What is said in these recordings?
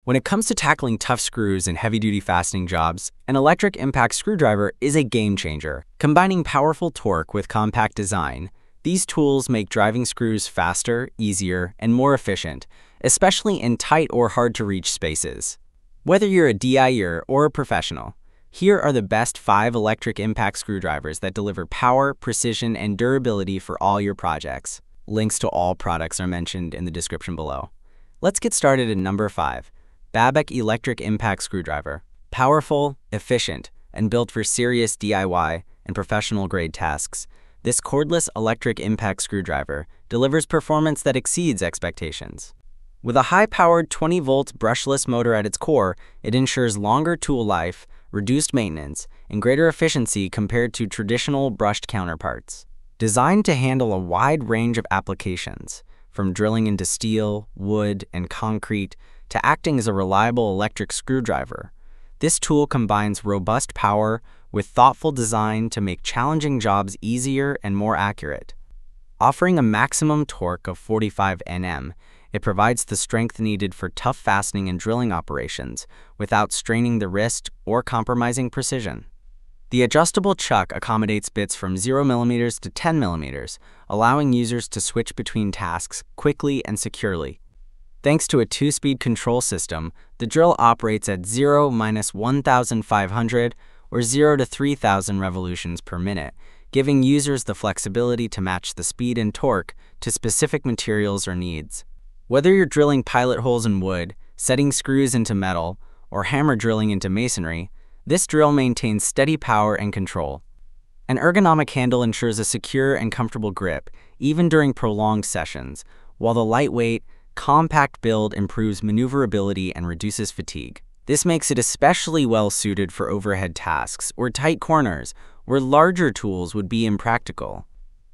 When it comes to tackling tough screws and heavy-duty fastening jobs, an electric impact screwdriver is a game changer. Combining powerful torque with compact design, these tools make driving screws faster, easier, and more efficient, especially in tight or hard-to-reach spaces. Whether you're a DIYer or a professional, here are the best 5 electric impact screwdrivers that deliver power, precision, and durability for all your projects. Links to all products are mentioned in the description below. Let's get started at number 5. Babeq Electric Impact Screwdriver. Powerful, efficient, and built for serious DIY and professional-grade tasks, this cordless electric impact screwdriver delivers performance that exceeds expectations. With a high-powered 20-volt brushless motor at its core, it ensures longer tool life, reduced maintenance, and greater efficiency compared to traditional brushed counterparts. Designed to handle a wide range of applications, from drilling into steel, wood, and concrete, to acting as a reliable electric screwdriver, this tool combines robust power with thoughtful design to make challenging jobs easier and more accurate. Offering a maximum torque of 45 Nm, it provides the strength needed for tough fastening and drilling operations without straining the wrist or compromising precision. The adjustable chuck accommodates bits from 0 mm to 10 mm, allowing users to switch between tasks quickly and securely. Thanks to a 2-speed control system, the drill operates at 0–1500 or 0 to 3000 revolutions per minute, giving users the flexibility to match the speed and torque to specific materials or needs. Whether you're drilling pilot holes in wood, setting screws into metal, or hammer drilling into masonry, this drill maintains steady power and control. An ergonomic handle ensures a secure and comfortable grip, even during prolonged sessions, while the lightweight, compact build improves maneuverability and reduces fatigue. This makes it especially well suited for overhead tasks or tight corners where larger tools would be impractical.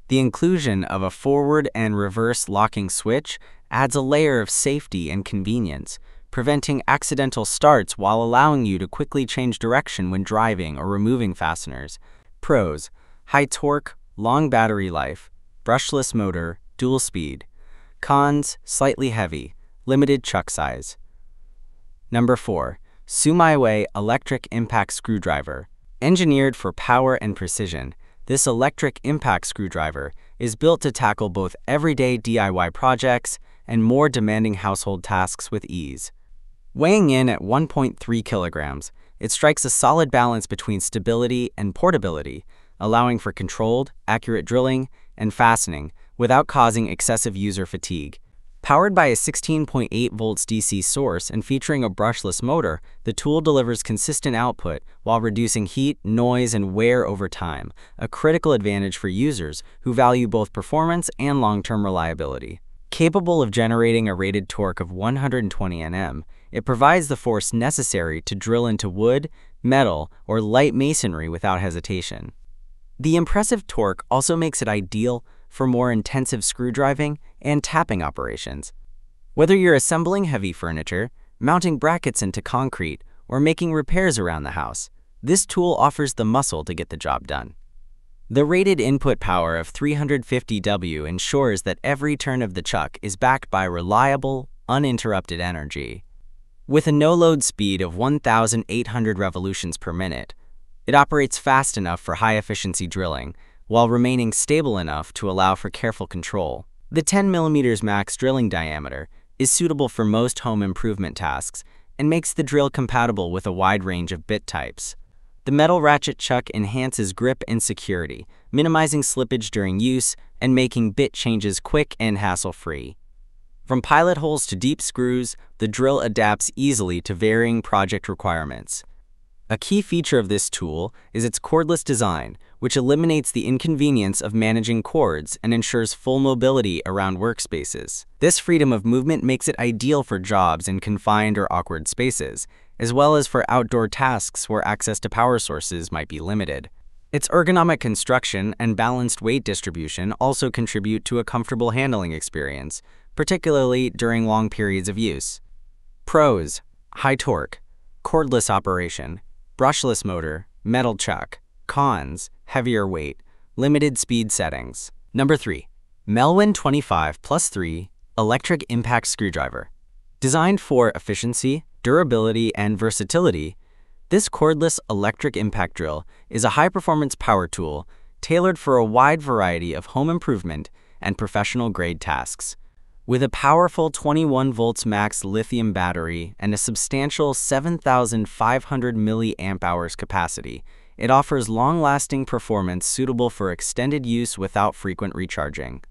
The inclusion of a forward and reverse locking switch adds a layer of safety and convenience, preventing accidental starts while allowing you to quickly change direction when driving or removing fasteners. Pros: high torque, long battery life, brushless motor, dual speed. Cons: slightly heavy, limited chuck size. Number 4. Sumaiwei Electric Impact Screwdriver. Engineered for power and precision, this electric impact screwdriver is built to tackle both everyday DIY projects and more demanding household tasks with ease. Weighing in at 1.3 kilograms, it strikes a solid balance between stability and portability, allowing for controlled, accurate drilling and fastening without causing excessive user fatigue. Powered by a 16.8 volts DC source and featuring a brushless motor, the tool delivers consistent output while reducing heat, noise, and wear over time, a critical advantage for users who value both performance and long-term reliability. Capable of generating a rated torque of 120 Nm, it provides the force necessary to drill into wood, metal, or light masonry without hesitation. The impressive torque also makes it ideal for more intensive screwdriving and tapping operations. Whether you're assembling heavy furniture, mounting brackets into concrete, or making repairs around the house, this tool offers the muscle to get the job done. The rated input power of 350 W ensures that every turn of the chuck is backed by reliable, uninterrupted energy. With a no-load speed of 1,800 revolutions per minute, it operates fast enough for high-efficiency drilling, while remaining stable enough to allow for careful control. The 10 mm max drilling diameter is suitable for most home improvement tasks and makes the drill compatible with a wide range of bit types. The metal ratchet chuck enhances grip and security, minimizing slippage during use and making bit changes quick and hassle-free. From pilot holes to deep screws, the drill adapts easily to varying project requirements. A key feature of this tool is its cordless design, which eliminates the inconvenience of managing cords and ensures full mobility around workspaces. This freedom of movement makes it ideal for jobs in confined or awkward spaces, as well as for outdoor tasks where access to power sources might be limited. Its ergonomic construction and balanced weight distribution also contribute to a comfortable handling experience, particularly during long periods of use. Pros: high torque, cordless operation, brushless motor, metal chuck. Cons: heavier weight, limited speed settings. Number 3. Mellwin 25+3 Electric Impact Screwdriver. Designed for efficiency, durability, and versatility, this cordless electric impact drill is a high-performance power tool tailored for a wide variety of home improvement and professional-grade tasks. With a powerful 21 volts max lithium battery and a substantial 7,500 mAh capacity, it offers long-lasting performance suitable for extended use without frequent recharging.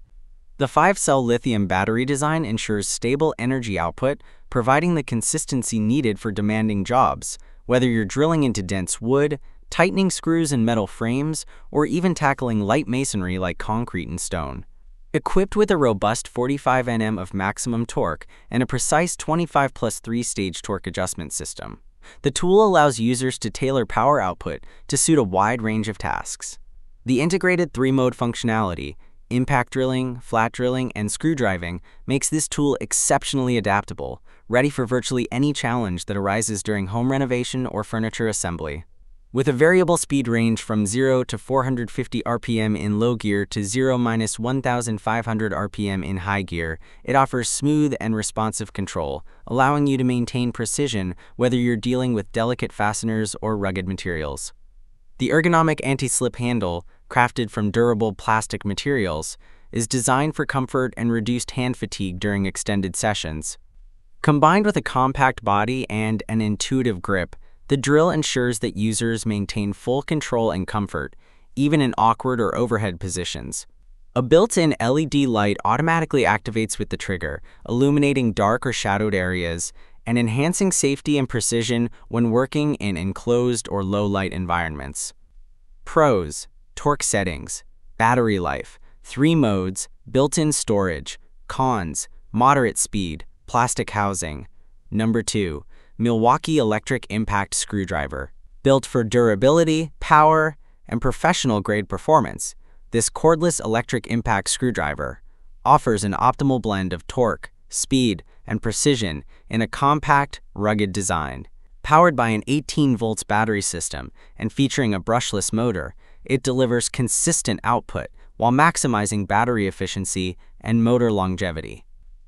The 5-cell lithium battery design ensures stable energy output, providing the consistency needed for demanding jobs, whether you're drilling into dense wood, tightening screws in metal frames, or even tackling light masonry like concrete and stone. Equipped with a robust 45 Nm of maximum torque and a precise 25 plus 3-stage torque adjustment system, the tool allows users to tailor power output to suit a wide range of tasks. The integrated 3-mode functionality, impact drilling, flat drilling, and screw driving, makes this tool exceptionally adaptable, ready for virtually any challenge that arises during home renovation or furniture assembly. With a variable speed range from 0 to 450 RPM in low gear to 0–1,500 RPM in high gear, it offers smooth and responsive control, allowing you to maintain precision whether you're dealing with delicate fasteners or rugged materials. The ergonomic anti-slip handle, crafted from durable plastic materials, is designed for comfort and reduced hand fatigue during extended sessions. Combined with a compact body and an intuitive grip, the drill ensures that users maintain full control and comfort, even in awkward or overhead positions. A built-in LED light automatically activates with the trigger, illuminating dark or shadowed areas and enhancing safety and precision when working in enclosed or low-light environments. Pros: torque settings, battery life, 3 modes, built-in storage. Cons: moderate speed, plastic housing. Number 2. Milwaukee Electric Impact Screwdriver. Built for durability, power, and professional-grade performance, this cordless electric impact screwdriver offers an optimal blend of torque, speed, and precision in a compact, rugged design. Powered by an 18 volts battery system and featuring a brushless motor, it delivers consistent output while maximizing battery efficiency and motor longevity.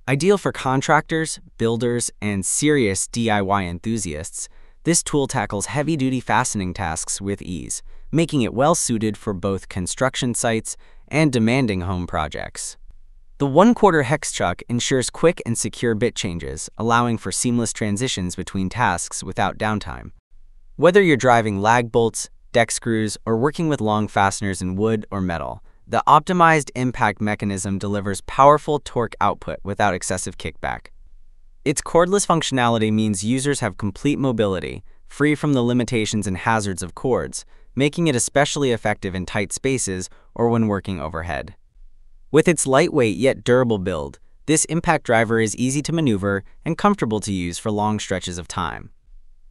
Ideal for contractors, builders, and serious DIY enthusiasts, this tool tackles heavy-duty fastening tasks with ease, making it well-suited for both construction sites and demanding home projects. The 1/4 hex chuck ensures quick and secure bit changes, allowing for seamless transitions between tasks without downtime. Whether you're driving lag bolts, deck screws, or working with long fasteners in wood or metal, the optimized impact mechanism delivers powerful torque output without excessive kickback. Its cordless functionality means users have complete mobility, free from the limitations and hazards of cords, making it especially effective in tight spaces or when working overhead. With its lightweight yet durable build, this impact driver is easy to maneuver and comfortable to use for long stretches of time.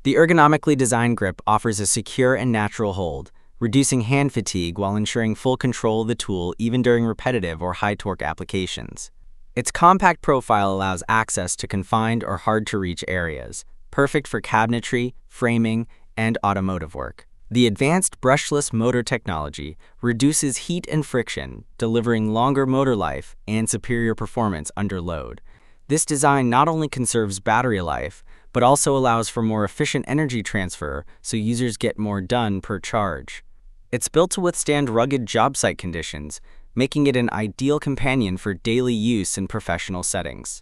The ergonomically designed grip offers a secure and natural hold, reducing hand fatigue while ensuring full control of the tool even during repetitive or high-torque applications. Its compact profile allows access to confined or hard-to-reach areas, perfect for cabinetry, framing, and automotive work. The advanced brushless motor technology reduces heat and friction, delivering longer motor life and superior performance under load. This design not only conserves battery life, but also allows for more efficient energy transfer so users get more done per charge. It's built to withstand rugged job site conditions, making it an ideal companion for daily use in professional settings.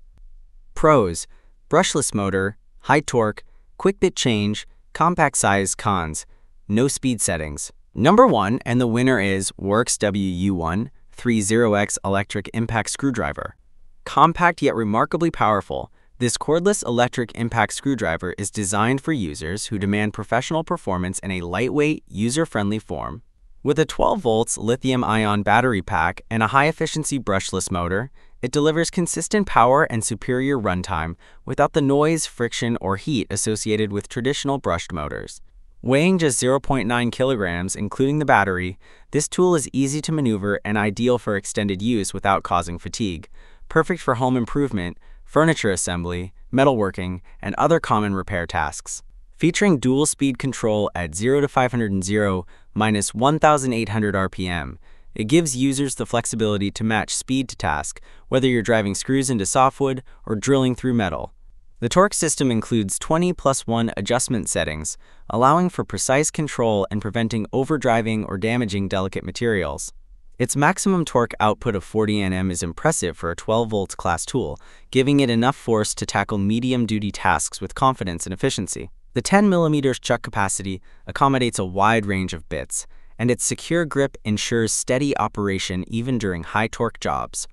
Pros: brushless motor, high torque, quick bit change, compact size. Cons: no speed settings. Number 1, and the winner, is Worx WU130X Electric Impact Screwdriver. Compact yet remarkably powerful, this cordless electric impact screwdriver is designed for users who demand professional performance in a lightweight, user-friendly form. With a 12 volts lithium-ion battery pack and a high-efficiency brushless motor, it delivers consistent power and superior runtime without the noise, friction, or heat associated with traditional brushed motors. Weighing just 0.9 kilograms, including the battery, this tool is easy to maneuver and ideal for extended use without causing fatigue. Perfect for home improvement, furniture assembly, metalworking, and other common repair tasks. Featuring dual speed control at 0 to 500–1,800 RPM, it gives users the flexibility to match speed to task, whether you're driving screws into softwood or drilling through metal. The torque system includes 20+1 adjustment settings, allowing for precise control and preventing overdriving or damaging delicate materials. Its maximum torque output of 40 Nm is impressive for a 12-volt class tool, giving it enough force to tackle medium-duty tasks with confidence and efficiency. The 10mm chuck capacity accommodates a wide range of bits, and its secure grip ensures steady operation even during high-torque jobs.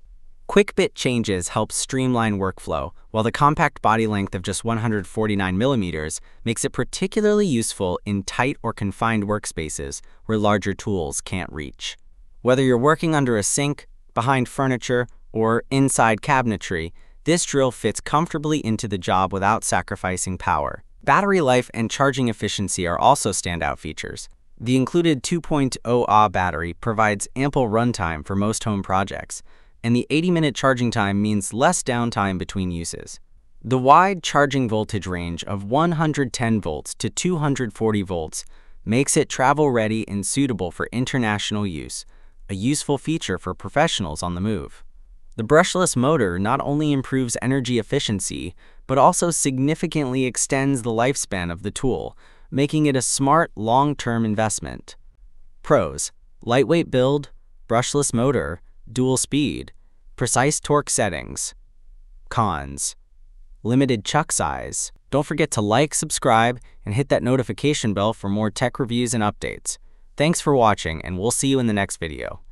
Quick bit changes help streamline workflow, while the compact body length of just 149mm makes it particularly useful in tight or confined workspaces where larger tools can't reach. Whether you're working under a sink, behind furniture, or inside cabinetry, this drill fits comfortably into the job without sacrificing power. Battery life and charging efficiency are also standout features. The included 2.0 Ah battery provides ample runtime for most home projects, and the 80-minute charging time means less downtime between uses. The wide charging voltage range of 110 volts to 240 volts makes it travel-ready and suitable for international use, a useful feature for professionals on the move. The brushless motor not only improves energy efficiency, but also significantly extends the lifespan of the tool, making it a smart, long-term investment. Pros: lightweight build, brushless motor, dual speed, precise torque settings. Cons: limited chuck size. Don't forget to like, subscribe, and hit that notification bell for more tech reviews and updates. Thanks for watching, and we'll see you in the next video.